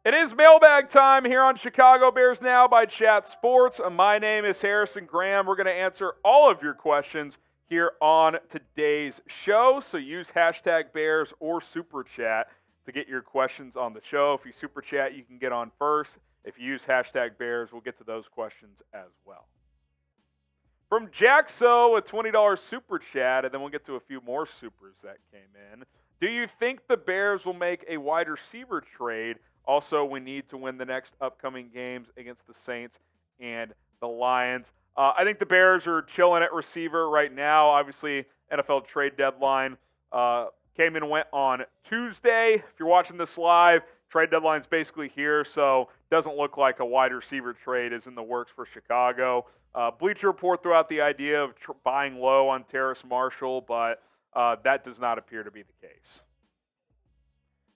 It is mailbag time here on Chicago Bears Now by Chat Sports. My name is Harrison Graham. We're going to answer all of your questions here on today's show. So use hashtag Bears or Super Chat to get your questions on the show. If you Super Chat, you can get on first. If you use hashtag Bears, we'll get to those questions as well. From Jaxo, a $20 Super Chat, and then we'll get to a few more supers that came in. Do you think the Bears will make a wide receiver trade? Also, we need to win the next upcoming games against the Saints and the Lions. I think the Bears are chilling at receiver right now. Obviously, NFL trade deadline came and went on Tuesday. If you're watching this live, trade deadline's basically here, so it doesn't look like a wide receiver trade is in the works for Chicago. Bleacher Report threw out the idea of buying low on Terrace Marshall, but that does not appear to be the case.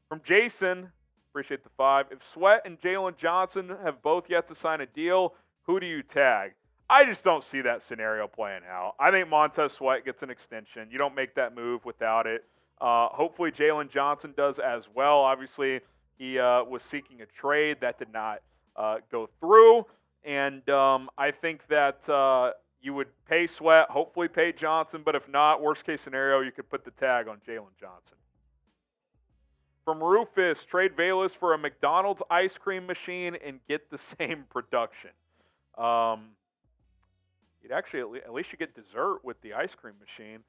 From Jason, appreciate the 5. If Sweat and Jaylon Johnson have both yet to sign a deal, who do you tag? I just don't see that scenario playing out. I think Montez Sweat gets an extension. You don't make that move without it. Hopefully Jaylon Johnson does as well. Obviously, he was seeking a trade. That did not go through. And I think that you would pay Sweat, hopefully pay Johnson, but if not, worst case scenario, you could put the tag on Jaylon Johnson. From Rufus, trade Velus for a McDonald's ice cream machine and get the same production. You'd actually, at least you get dessert with the ice cream machine.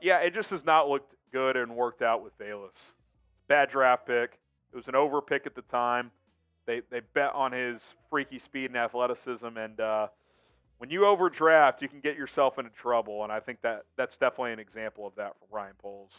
Yeah, it just has not looked good and worked out with Velus. Bad draft pick. It was an over pick at the time. They bet on his freaky speed and athleticism, and when you overdraft, you can get yourself into trouble, and I think that's definitely an example of that from Ryan Poles.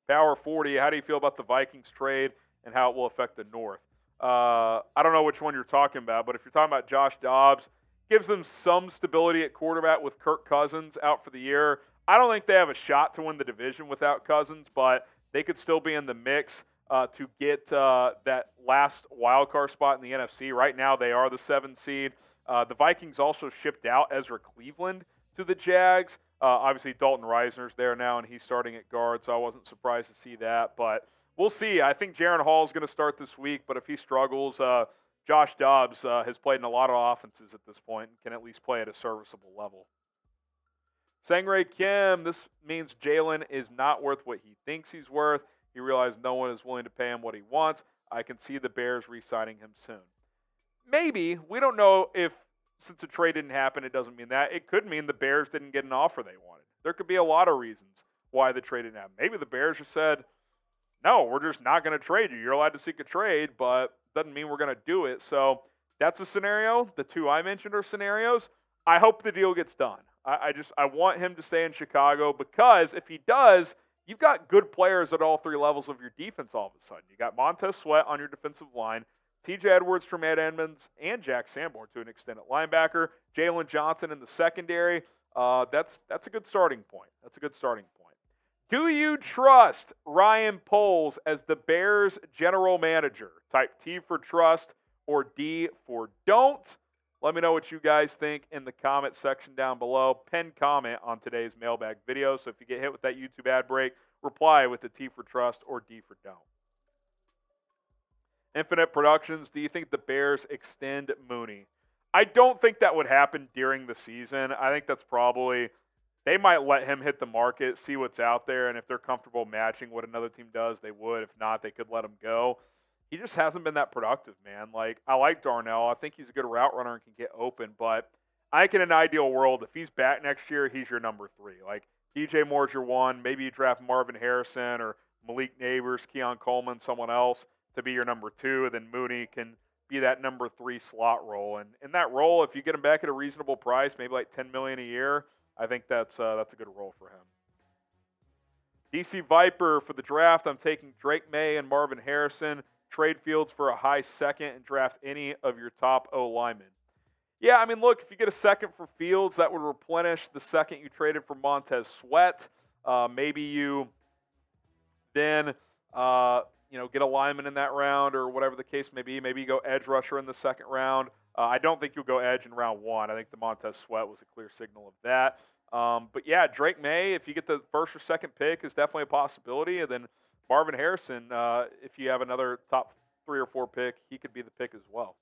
Power 40, how do you feel about the Vikings trade and how it will affect the North? I don't know which one you're talking about, but if you're talking about Josh Dobbs, gives them some stability at quarterback with Kirk Cousins out for the year. I don't think they have a shot to win the division without Cousins, but they could still be in the mix to get that last wild card spot in the NFC. Right now, they are the 7th seed. The Vikings also shipped out Ezra Cleveland to the Jags. Obviously, Dalton Reisner's there now, and he's starting at guard, so I wasn't surprised to see that. But we'll see. I think Jaron Hall is going to start this week, but if he struggles, Josh Dobbs has played in a lot of offenses at this point and can at least play at a serviceable level. Sangray Kim, this means Jaylon is not worth what he thinks he's worth. He realized no one is willing to pay him what he wants. I can see the Bears re-signing him soon. Maybe. We don't know if, since a trade didn't happen, it doesn't mean that. It could mean the Bears didn't get an offer they wanted. There could be a lot of reasons why the trade didn't happen. Maybe the Bears just said, no, we're just not going to trade you. You're allowed to seek a trade, but doesn't mean we're going to do it. So that's a scenario. The two I mentioned are scenarios. I hope the deal gets done. I want him to stay in Chicago because if he does, you've got good players at all three levels of your defense all of a sudden. You got Montez Sweat on your defensive line, TJ Edwards, Tremaine Edmonds, and Jack Sanborn to an extent at linebacker, Jaylon Johnson in the secondary. That's a good starting point. That's a good starting point. Do you trust Ryan Poles as the Bears general manager? Type T for trust or D for don't. Let me know what you guys think in the comment section down below. Pin comment on today's mailbag video. So if you get hit with that YouTube ad break, reply with the T for trust or D for don't. Infinite Productions, do you think the Bears extend Mooney? I don't think that would happen during the season. I think that's probably, they might let him hit the market, see what's out there, and if they're comfortable matching what another team does, they would. If not, they could let him go. He just hasn't been that productive, man. Like, I like Darnell. I think he's a good route runner and can get open, but I think in an ideal world, if he's back next year, he's your number 3. Like, DJ Moore's your 1. Maybe you draft Marvin Harrison or Malik Neighbors, Keon Coleman, someone else to be your number 2, and then Mooney can be that number 3 slot role. And in that role, if you get him back at a reasonable price, maybe like $10 million a year, I think that's a good role for him. DC Viper, for the draft, I'm taking Drake Maye and Marvin Harrison. Trade Fields for a high second and draft any of your top O linemen. Yeah, I mean, look, if you get a second for Fields, that would replenish the second you traded for Montez Sweat. Maybe you then get a lineman in that round or whatever the case may be. Maybe you go edge rusher in the second round. I don't think you'll go edge in round 1. I think the Montez Sweat was a clear signal of that. But yeah, Drake Maye, if you get the first or second pick, is definitely a possibility. And then Marvin Harrison, if you have another top 3 or 4 pick, he could be the pick as well.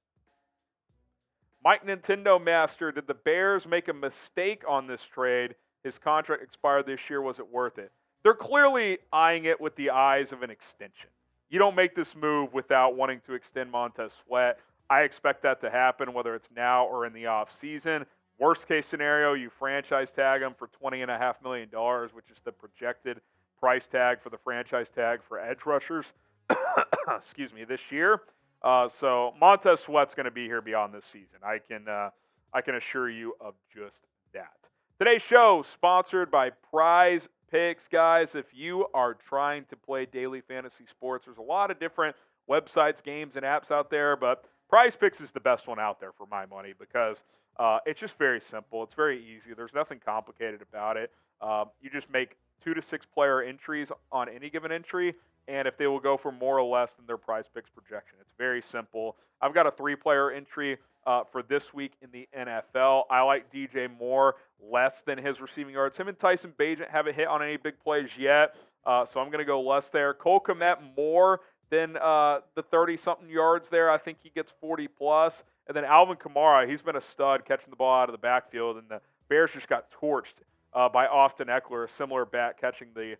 Mike Nintendo Master, did the Bears make a mistake on this trade? His contract expired this year. Was it worth it? They're clearly eyeing it with the eyes of an extension. You don't make this move without wanting to extend Montez Sweat. I expect that to happen, whether it's now or in the offseason. Worst case scenario, you franchise tag him for $20.5 million, which is the projected price tag for the franchise tag for edge rushers this year. So Montez Sweat's going to be here beyond this season. I can assure you of just that. Today's show sponsored by Prize Picks, guys. If you are trying to play daily fantasy sports, there's a lot of different websites, games, and apps out there, but Prize Picks is the best one out there for my money because it's just very simple. It's very easy. There's nothing complicated about it. You just make 2 to 6 player entries on any given entry, and if they will go for more or less than their Prize Picks projection. It's very simple. I've got a 3-player entry for this week in the NFL. I like DJ Moore less than his receiving yards. Him and Tyson Bagent haven't hit on any big plays yet, so I'm going to go less there. Cole Kmet more than the 30-something yards there. I think he gets 40+. And then Alvin Kamara, he's been a stud catching the ball out of the backfield, and the Bears just got torched by Austin Eckler, a similar back catching the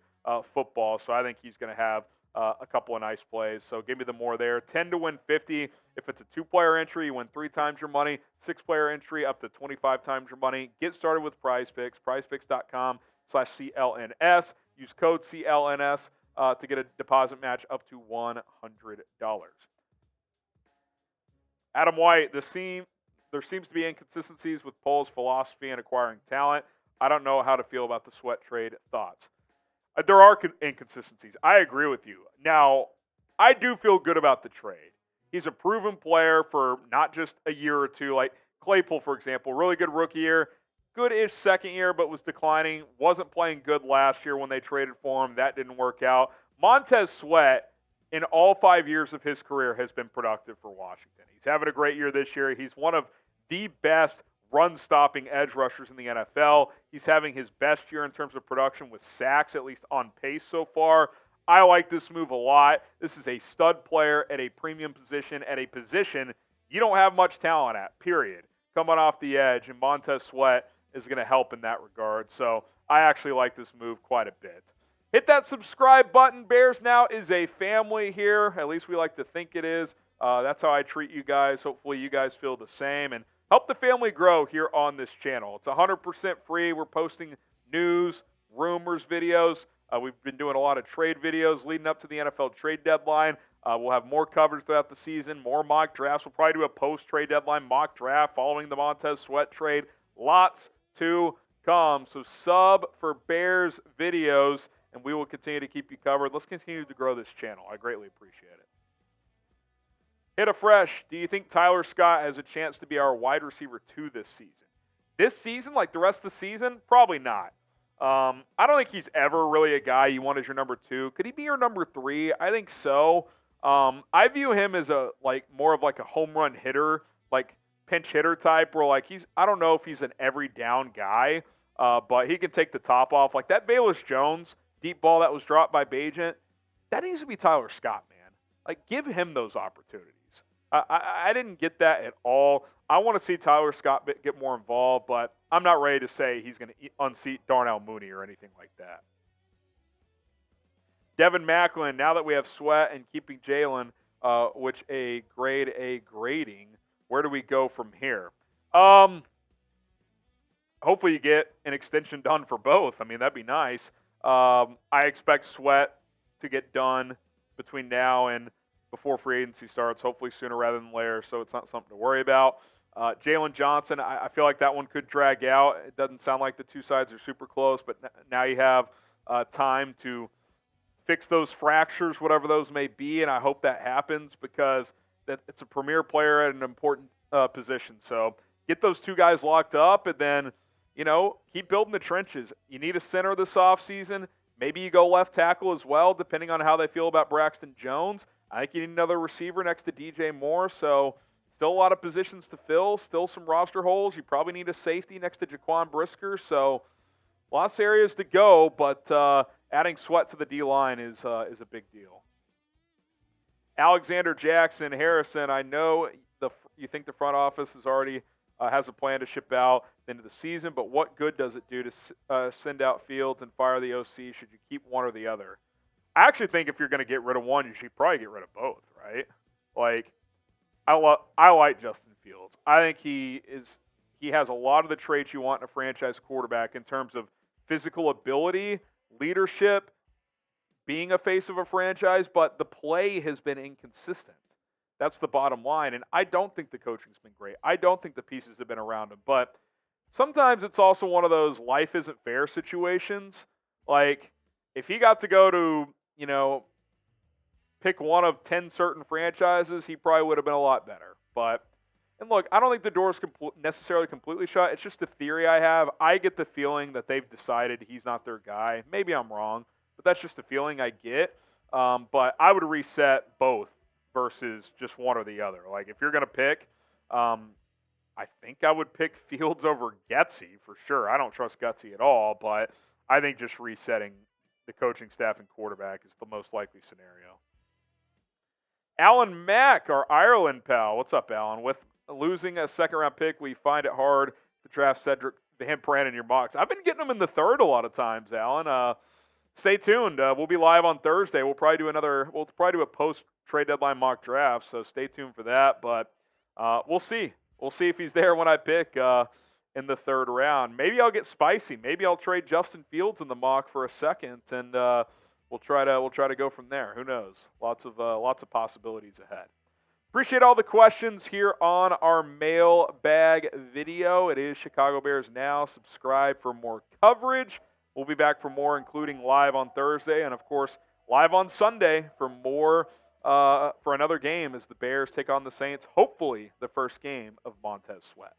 football. So I think he's going to have a couple of nice plays. So give me the more there. 10 to win 50. If it's a 2-player entry, you win 3 times your money. 6-player entry, up to 25 times your money. Get started with Prize Picks. PrizePicks.com/CLNS. Use code CLNS to get a deposit match up to $100. Adam White, there seems to be inconsistencies with Poles' philosophy in acquiring talent. I don't know how to feel about the Sweat trade. Thoughts? There are inconsistencies. I agree with you. Now, I do feel good about the trade. He's a proven player for not just a year or two. Like Claypool, for example, really good rookie year, good-ish second year, but was declining. Wasn't playing good last year when they traded for him. That didn't work out. Montez Sweat, in all 5 years of his career, has been productive for Washington. He's having a great year this year. He's one of the best run-stopping edge rushers in the NFL. He's having his best year in terms of production with sacks, at least on pace so far. I like this move a lot. This is a stud player at a premium position, at a position you don't have much talent at, period. Coming off the edge, and Montez Sweat is going to help in that regard. So I actually like this move quite a bit. Hit that subscribe button. Bears Now is a family here. At least we like to think it is. That's how I treat you guys. Hopefully you guys feel the same. And help the family grow here on this channel. It's 100% free. We're posting news, rumors, videos. We've been doing a lot of trade videos leading up to the NFL trade deadline. We'll have more coverage throughout the season, more mock drafts. We'll probably do a post-trade deadline mock draft following the Montez Sweat trade. Lots to come. So sub for Bears videos, and we will continue to keep you covered. Let's continue to grow this channel. I greatly appreciate it. Hit a fresh. Do you think Tyler Scott has a chance to be our wide receiver 2 this season? This season, like the rest of the season? Probably not. I don't think he's ever really a guy you want as your number 2. Could he be your number 3? I think so. I view him as more of a home run hitter, like pinch hitter type, where I don't know if he's an every down guy, but he can take the top off. Like that Velus Jones deep ball that was dropped by Bagent, that needs to be Tyler Scott, man. Like give him those opportunities. I didn't get that at all. I want to see Tyler Scott get more involved, but I'm not ready to say he's going to unseat Darnell Mooney or anything like that. Devin Macklin, now that we have Sweat and keeping Jaylon, which a grade A grading, where do we go from here? Hopefully you get an extension done for both. I mean, that'd be nice. I expect Sweat to get done between now and before free agency starts, hopefully sooner rather than later, so it's not something to worry about. Jaylon Johnson, I feel like that one could drag out. It doesn't sound like the two sides are super close, but now you have time to fix those fractures, whatever those may be, and I hope that happens because it's a premier player at an important position. So get those two guys locked up and then, keep building the trenches. You need a center this offseason. Maybe you go left tackle as well, depending on how they feel about Braxton Jones. I think you need another receiver next to DJ Moore, so still a lot of positions to fill, still some roster holes. You probably need a safety next to Jaquan Brisker, so lots of areas to go, but adding Sweat to the D-line is a big deal. Alexander Jackson Harrison, I know you think the front office is already has a plan to ship out into the season, but what good does it do to send out Fields and fire the OC? Should you keep one or the other? I actually think if you're going to get rid of one, you should probably get rid of both, right? Like, I like Justin Fields. I think he has a lot of the traits you want in a franchise quarterback in terms of physical ability, leadership, being a face of a franchise, but the play has been inconsistent. That's the bottom line. And I don't think the coaching's been great. I don't think the pieces have been around him. But sometimes it's also one of those life isn't fair situations. Like, if he got to go to, pick one of 10 certain franchises, he probably would have been a lot better. And look, I don't think the door's necessarily completely shut. It's just a theory I have. I get the feeling that they've decided he's not their guy. Maybe I'm wrong, but that's just a feeling I get. But I would reset both versus just one or the other. Like, if you're going to pick, I think I would pick Fields over Getsy for sure. I don't trust Getsy at all, but I think just resetting the coaching staff and quarterback is the most likely scenario. Alan Mack, our Ireland pal. What's up, Alan? With losing a second-round pick, we find it hard to draft Cedric Van Pran in your mocks. I've been getting them in the third a lot of times, Alan. Stay tuned. We'll be live on Thursday. We'll probably do a post-trade deadline mock draft, so stay tuned for that. But we'll see. We'll see if he's there when I pick in the third round. Maybe I'll get spicy. Maybe I'll trade Justin Fields in the mock for a second, and we'll try to go from there. Who knows? Lots of possibilities ahead. Appreciate all the questions here on our mailbag video. It is Chicago Bears Now. Subscribe for more coverage. We'll be back for more, including live on Thursday, and of course live on Sunday for more for another game as the Bears take on the Saints. Hopefully, the first game of Montez Sweat.